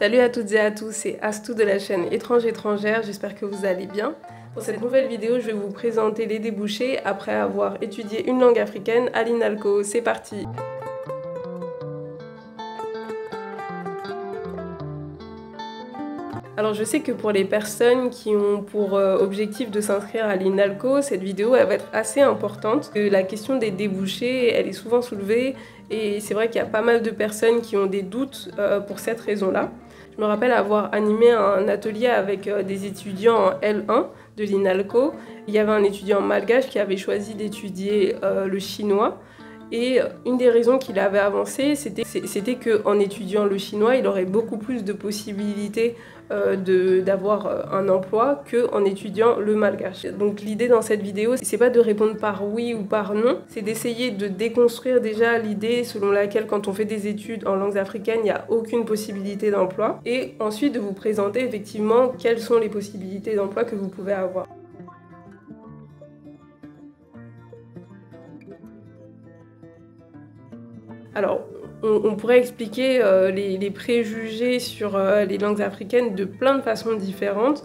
Salut à toutes et à tous, c'est Astou de la chaîne Étrange Étrangère, j'espère que vous allez bien. Pour cette nouvelle vidéo, je vais vous présenter les débouchés après avoir étudié une langue africaine à l'INALCO. C'est parti! Alors je sais que pour les personnes qui ont pour objectif de s'inscrire à l'INALCO, cette vidéo elle va être assez importante. La question des débouchés, elle est souvent soulevée et c'est vrai qu'il y a pas mal de personnes qui ont des doutes pour cette raison-là. Je me rappelle avoir animé un atelier avec des étudiants en L1 de l'INALCO. Il y avait un étudiant malgache qui avait choisi d'étudier le chinois. Et une des raisons qu'il avait avancé, c'était qu'en étudiant le chinois, il aurait beaucoup plus de possibilités d'avoir un emploi qu'en étudiant le malgache. Donc l'idée dans cette vidéo, c'est pas de répondre par oui ou par non, c'est d'essayer de déconstruire déjà l'idée selon laquelle quand on fait des études en langues africaines, il n'y a aucune possibilité d'emploi. Et ensuite de vous présenter effectivement quelles sont les possibilités d'emploi que vous pouvez avoir. Alors, on pourrait expliquer les préjugés sur les langues africaines de plein de façons différentes.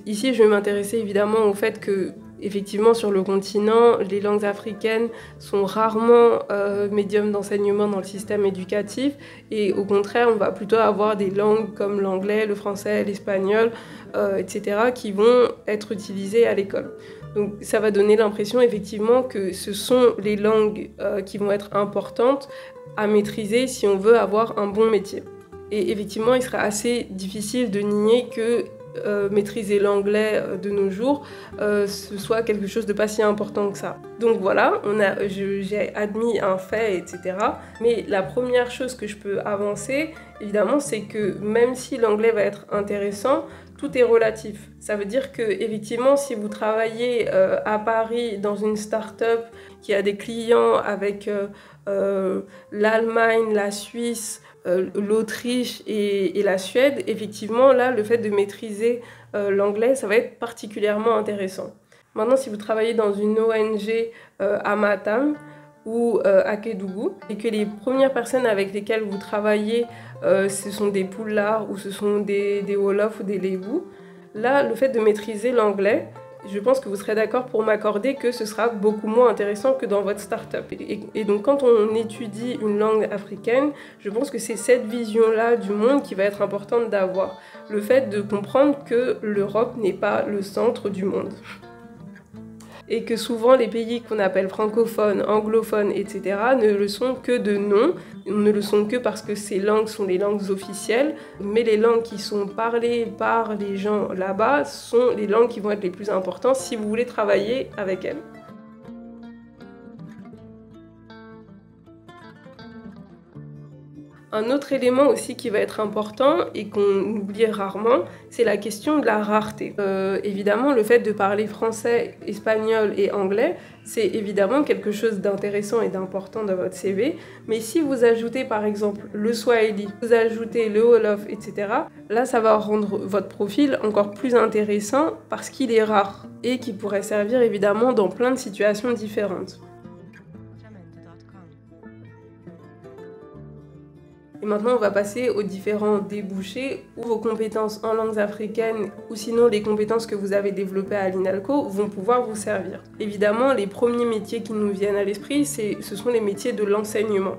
Ici, je vais m'intéresser évidemment au fait que, effectivement, sur le continent, les langues africaines sont rarement médium d'enseignement dans le système éducatif et au contraire, on va plutôt avoir des langues comme l'anglais, le français, l'espagnol, etc. qui vont être utilisées à l'école. Donc ça va donner l'impression effectivement que ce sont les langues qui vont être importantes à maîtriser si on veut avoir un bon métier. Et effectivement, il serait assez difficile de nier que maîtriser l'anglais de nos jours, ce soit quelque chose de pas si important que ça. Donc voilà, j'ai admis un fait, etc. Mais la première chose que je peux avancer, évidemment, c'est que même si l'anglais va être intéressant, tout est relatif. Ça veut dire que, effectivement, si vous travaillez à Paris dans une start-up qui a des clients avec l'Allemagne, la Suisse, l'Autriche et la Suède, effectivement, là, le fait de maîtriser l'anglais, ça va être particulièrement intéressant. Maintenant, si vous travaillez dans une ONG à Matam ou à Kédougou, et que les premières personnes avec lesquelles vous travaillez, ce sont des Pulaars ou ce sont des Wolofs ou des Lébou, là, le fait de maîtriser l'anglais, je pense que vous serez d'accord pour m'accorder que ce sera beaucoup moins intéressant que dans votre start-up. Et donc quand on étudie une langue africaine, je pense que c'est cette vision-là du monde qui va être importante d'avoir. Le fait de comprendre que l'Europe n'est pas le centre du monde. Et que souvent les pays qu'on appelle francophones, anglophones, etc. ne le sont que de nom, ne le sont que parce que ces langues sont les langues officielles, mais les langues qui sont parlées par les gens là-bas sont les langues qui vont être les plus importantes si vous voulez travailler avec elles. Un autre élément aussi qui va être important et qu'on oublie rarement, c'est la question de la rareté. Évidemment, le fait de parler français, espagnol et anglais, c'est évidemment quelque chose d'intéressant et d'important dans votre CV. Mais si vous ajoutez par exemple le swahili, vous ajoutez le wolof, etc., là ça va rendre votre profil encore plus intéressant parce qu'il est rare et qui pourrait servir évidemment dans plein de situations différentes. Et maintenant, on va passer aux différents débouchés où vos compétences en langues africaines ou sinon les compétences que vous avez développées à l'INALCO vont pouvoir vous servir. Évidemment, les premiers métiers qui nous viennent à l'esprit, ce sont les métiers de l'enseignement.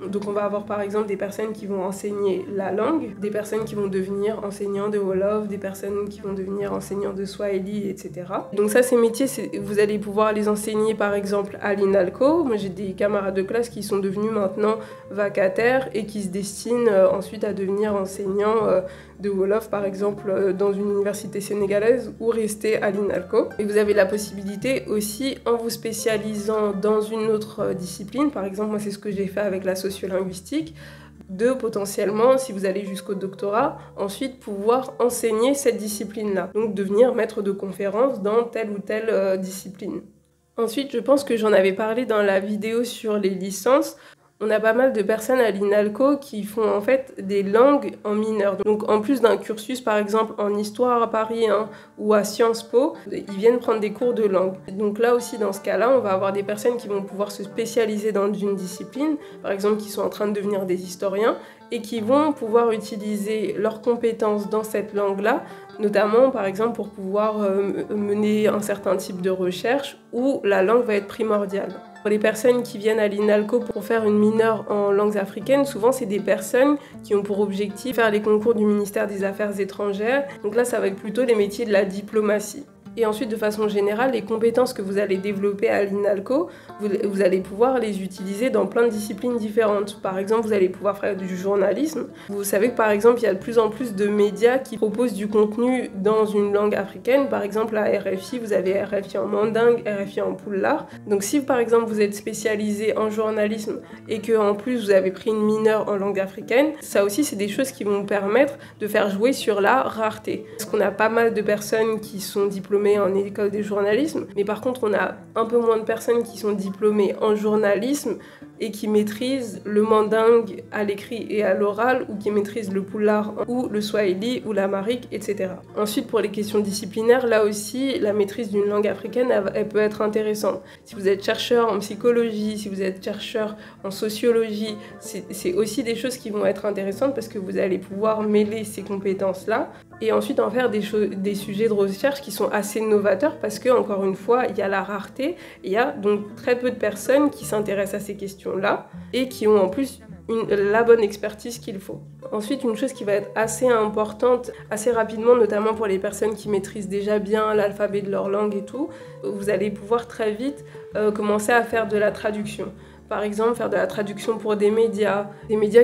Donc on va avoir par exemple des personnes qui vont enseigner la langue, des personnes qui vont devenir enseignants de Wolof, des personnes qui vont devenir enseignants de Swahili, etc. Donc ça, ces métiers, vous allez pouvoir les enseigner par exemple à l'INALCO. Moi j'ai des camarades de classe qui sont devenus maintenant vacataires et qui se destinent ensuite à devenir enseignants de Wolof par exemple dans une université sénégalaise ou rester à l'INALCO. Et vous avez la possibilité aussi, en vous spécialisant dans une autre discipline, par exemple moi c'est ce que j'ai fait avec la sociolinguistique, de potentiellement, si vous allez jusqu'au doctorat, ensuite pouvoir enseigner cette discipline-là. Donc devenir maître de conférence dans telle ou telle discipline. Ensuite, je pense que j'en avais parlé dans la vidéo sur les licences. On a pas mal de personnes à l'INALCO qui font en fait des langues en mineur. Donc en plus d'un cursus par exemple en histoire à Paris ou à Sciences Po, ils viennent prendre des cours de langue. Donc là aussi dans ce cas-là, on va avoir des personnes qui vont pouvoir se spécialiser dans une discipline, par exemple qui sont en train de devenir des historiens, et qui vont pouvoir utiliser leurs compétences dans cette langue-là, notamment par exemple pour pouvoir mener un certain type de recherche où la langue va être primordiale. Pour les personnes qui viennent à l'INALCO pour faire une mineure en langues africaines, souvent c'est des personnes qui ont pour objectif faire les concours du ministère des Affaires étrangères. Donc là, ça va être plutôt les métiers de la diplomatie. Et ensuite, de façon générale, les compétences que vous allez développer à l'INALCO, vous allez pouvoir les utiliser dans plein de disciplines différentes. Par exemple, vous allez pouvoir faire du journalisme. Vous savez que par exemple, il y a de plus en plus de médias qui proposent du contenu dans une langue africaine. Par exemple, à RFI, vous avez RFI en mandingue, RFI en poulard. Donc si par exemple, vous êtes spécialisé en journalisme et que en plus vous avez pris une mineure en langue africaine, ça aussi, c'est des choses qui vont vous permettre de faire jouer sur la rareté. Parce qu'on a pas mal de personnes qui sont diplômées en école de journalisme, mais par contre on a un peu moins de personnes qui sont diplômées en journalisme et qui maîtrisent le mandingue à l'écrit et à l'oral, ou qui maîtrisent le poulard ou le swahili ou l'amharique, etc. Ensuite, pour les questions disciplinaires, là aussi, la maîtrise d'une langue africaine, elle peut être intéressante. Si vous êtes chercheur en psychologie, si vous êtes chercheur en sociologie, c'est aussi des choses qui vont être intéressantes parce que vous allez pouvoir mêler ces compétences-là et ensuite en faire des sujets de recherche qui sont assez novateurs parce que, encore une fois, il y a la rareté, il y a donc très peu de personnes qui s'intéressent à ces questions-là et qui ont en plus la bonne expertise qu'il faut. Ensuite, une chose qui va être assez importante, assez rapidement, notamment pour les personnes qui maîtrisent déjà bien l'alphabet de leur langue et tout, vous allez pouvoir très vite commencer à faire de la traduction. Par exemple, faire de la traduction pour des médias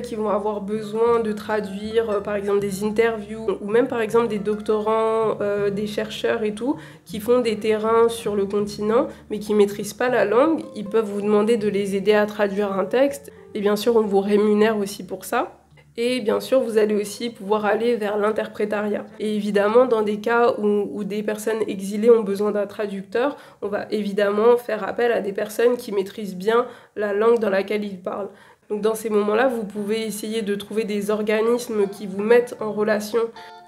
qui vont avoir besoin de traduire, par exemple, des interviews, ou même, par exemple, des doctorants, des chercheurs et tout, qui font des terrains sur le continent, mais qui ne maîtrisent pas la langue. Ils peuvent vous demander de les aider à traduire un texte, et bien sûr, on vous rémunère aussi pour ça. Et bien sûr, vous allez aussi pouvoir aller vers l'interprétariat. Et évidemment, dans des cas où des personnes exilées ont besoin d'un traducteur, on va évidemment faire appel à des personnes qui maîtrisent bien la langue dans laquelle ils parlent. Donc dans ces moments-là, vous pouvez essayer de trouver des organismes qui vous mettent en relation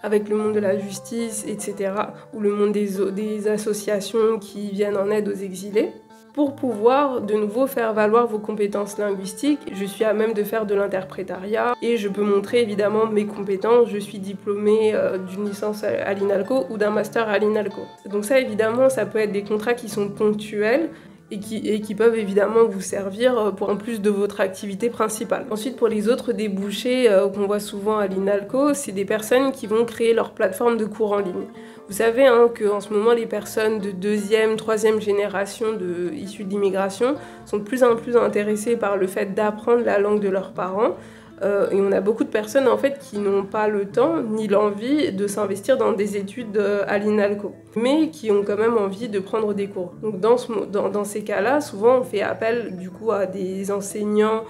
avec le monde de la justice, etc., ou le monde des associations qui viennent en aide aux exilés. Pour pouvoir de nouveau faire valoir vos compétences linguistiques, je suis à même de faire de l'interprétariat et je peux montrer évidemment mes compétences. Je suis diplômée d'une licence à l'INALCO ou d'un master à l'INALCO. Donc ça évidemment, ça peut être des contrats qui sont ponctuels et qui peuvent évidemment vous servir pour en plus de votre activité principale. Ensuite, pour les autres débouchés qu'on voit souvent à l'INALCO, c'est des personnes qui vont créer leur plateforme de cours en ligne. Vous savez qu'en ce moment, les personnes de deuxième, troisième génération issues de l'immigration sont de plus en plus intéressées par le fait d'apprendre la langue de leurs parents. Et on a beaucoup de personnes en fait qui n'ont pas le temps ni l'envie de s'investir dans des études à l'INALCO, mais qui ont quand même envie de prendre des cours. Donc dans ces cas-là, souvent on fait appel du coup à des enseignants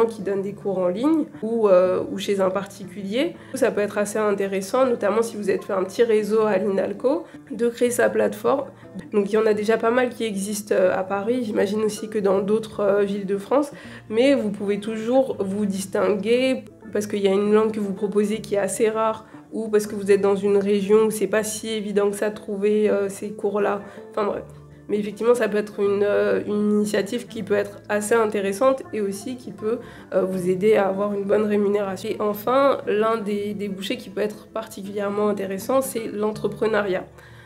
qui donnent des cours en ligne ou chez un particulier. Ça peut être assez intéressant, notamment si vous êtes fait un petit réseau à l'INALCO, de créer sa plateforme. Donc il y en a déjà pas mal qui existent à Paris, j'imagine aussi que dans d'autres villes de France, mais vous pouvez toujours vous distinguer parce qu'il y a une langue que vous proposez qui est assez rare ou parce que vous êtes dans une région où c'est pas si évident que ça de trouver ces cours-là. Enfin bref. Mais effectivement, ça peut être une initiative qui peut être assez intéressante et aussi qui peut vous aider à avoir une bonne rémunération. Et enfin, l'un des débouchés qui peut être particulièrement intéressant, c'est l'entrepreneuriat.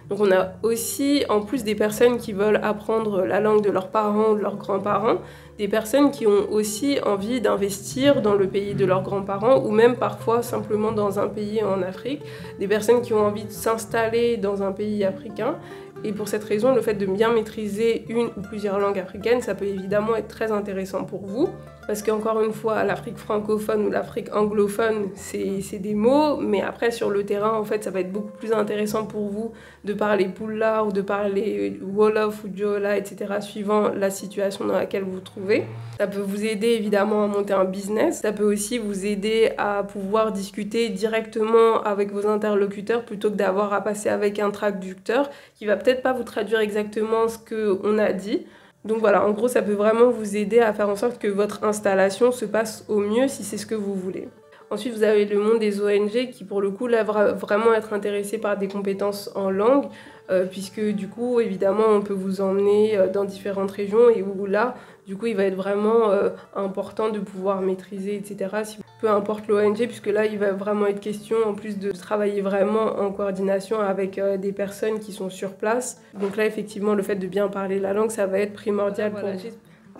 Donc on a aussi, en plus des personnes qui veulent apprendre la langue de leurs parents ou de leurs grands-parents, des personnes qui ont aussi envie d'investir dans le pays de leurs grands-parents ou même parfois simplement dans un pays en Afrique, des personnes qui ont envie de s'installer dans un pays africain. Et pour cette raison, le fait de bien maîtriser une ou plusieurs langues africaines, ça peut évidemment être très intéressant pour vous. Parce qu'encore une fois, l'Afrique francophone ou l'Afrique anglophone, c'est des mots, mais après sur le terrain, en fait, ça va être beaucoup plus intéressant pour vous de parler poulard ou de parler wolof ou diola, etc., suivant la situation dans laquelle vous vous trouvez. Ça peut vous aider évidemment à monter un business. Ça peut aussi vous aider à pouvoir discuter directement avec vos interlocuteurs plutôt que d'avoir à passer avec un traducteur qui va peut-être pas vous traduire exactement ce qu'on a dit, Donc voilà, en gros, ça peut vraiment vous aider à faire en sorte que votre installation se passe au mieux si c'est ce que vous voulez. Ensuite, vous avez le monde des ONG qui, pour le coup, là, va vraiment être intéressé par des compétences en langue, puisque du coup, évidemment, on peut vous emmener dans différentes régions et où là, du coup, il va être vraiment important de pouvoir maîtriser, etc. Peu importe l'ONG, puisque là, il va vraiment être question, en plus de travailler vraiment en coordination avec des personnes qui sont sur place. Donc là, effectivement, le fait de bien parler la langue, ça va être primordial pour vous.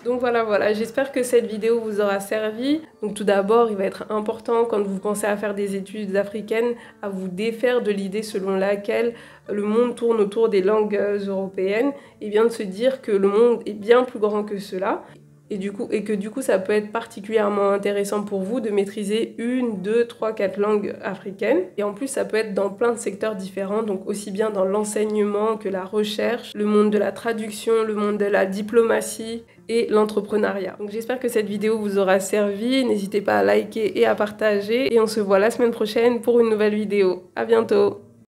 Donc voilà, j'espère que cette vidéo vous aura servi. Donc tout d'abord, il va être important quand vous pensez à faire des études africaines, à vous défaire de l'idée selon laquelle le monde tourne autour des langues européennes et bien de se dire que le monde est bien plus grand que cela. Et que du coup, ça peut être particulièrement intéressant pour vous de maîtriser 1, 2, 3, 4 langues africaines. Et en plus, ça peut être dans plein de secteurs différents, donc aussi bien dans l'enseignement que la recherche, le monde de la traduction, le monde de la diplomatie et l'entrepreneuriat. Donc j'espère que cette vidéo vous aura servi. N'hésitez pas à liker et à partager. Et on se voit la semaine prochaine pour une nouvelle vidéo. À bientôt!